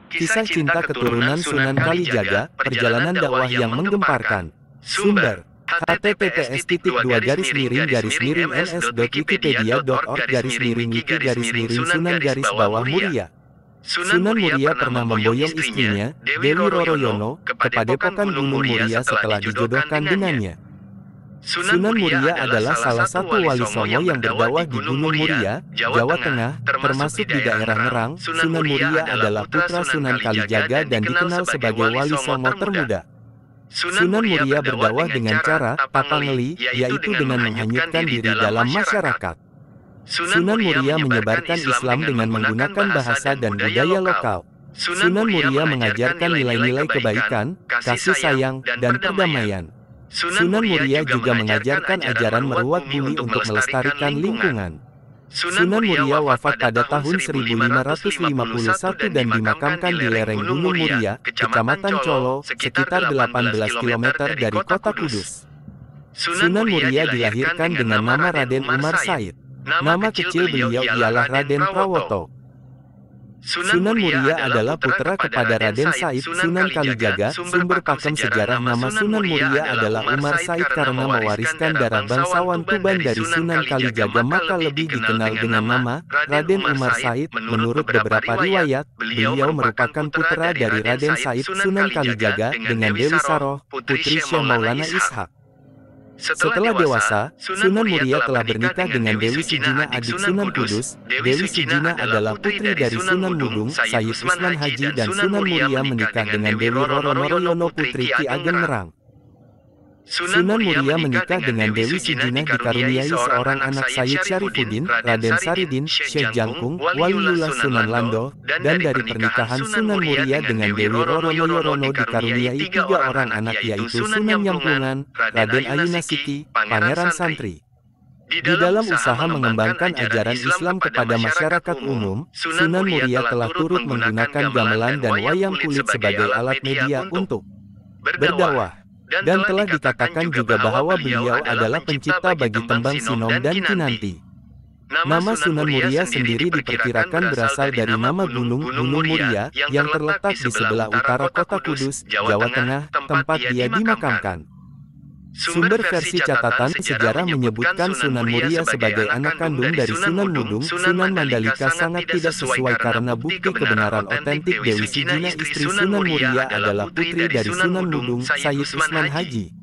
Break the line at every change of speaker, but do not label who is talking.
Kisah cinta keturunan Sunan Kalijaga, perjalanan dakwah yang menggemparkan. Sumber https://ns.wikipedia.org/ms/Sunan-Muria. Sunan Muria pernah memboyong istrinya, Dewi Roroyono, ke Padepokan Gunung Muria setelah dijodohkan dengannya. Sunan Muria adalah salah satu wali songo yang berdakwah di Gunung Muria, Jawa Tengah, termasuk di daerah Ngerang. Sunan Muria adalah putra Sunan Kalijaga dan dikenal sebagai wali songo termuda. Sunan Muria berdakwah dengan cara papangeli, yaitu dengan menghanyutkan diri dalam masyarakat. Sunan Muria menyebarkan Islam dengan menggunakan bahasa dan budaya lokal. Sunan Muria mengajarkan nilai-nilai kebaikan, kasih sayang, dan perdamaian. Sunan Muria juga mengajarkan ajaran merawat bumi untuk melestarikan lingkungan. Sunan Muria wafat pada tahun 1551 dan dimakamkan di lereng Gunung Muria, Kecamatan Colo, sekitar 18 km dari kota Kudus. Sunan Muria dilahirkan dengan nama Raden Umar Said. Nama kecil beliau ialah Raden Prawoto. Sunan Muria adalah putra kepada Raden Said Sunan Kalijaga. Sumber pakem sejarah nama Sunan Muria adalah Umar Said karena mewariskan darah bangsawan Tuban dari Sunan Kalijaga, maka lebih dikenal dengan nama Raden Umar Said. Menurut beberapa riwayat, beliau merupakan putra dari Raden Said Sunan Kalijaga dengan Dewi Saroh, putri Syekh Maulana Ishak. Setelah dewasa, Sunan Muria telah bernikah dengan Dewi Sijina, adik Sunan Kudus. Dewi Sijina adalah putri dari Sunan Mudung, Sayyid Usman Haji, dan Sunan Muria menikah dengan Dewi Roroyono, putri Ki Ageng Ngerang. Sunan Muria menikah dengan Dewi Sijina dikaruniai seorang anak, Sayyid Syarifuddin, Raden Saridin, Syekh Jangkung, Waliullah Sunan Lando, dan dari pernikahan Sunan Muria dengan Dewi Roroyono dikaruniai 3 orang anak, yaitu Sunan Nyamplungan, Raden Ayunasiki, Pangeran Santri. Di dalam usaha mengembangkan ajaran Islam kepada masyarakat umum, Sunan Muria telah turut menggunakan gamelan dan wayang kulit sebagai alat media untuk berdakwah. Dan telah dikatakan juga bahwa beliau adalah pencipta bagi tembang Sinom dan Kinanti. Nama Sunan Muria sendiri diperkirakan berasal dari nama Gunung Muria yang terletak di sebelah utara kota Kudus, Jawa Tengah, tempat dia dimakamkan. Sumber versi catatan sejarah menyebutkan Sunan Muria sebagai anak kandung dari Sunan Mudung. Sunan Mandalika sangat tidak sesuai karena bukti kebenaran otentik Dewi Sijina istri Sunan Muria adalah putri dari Sunan Mudung, Sayyid Usman Haji.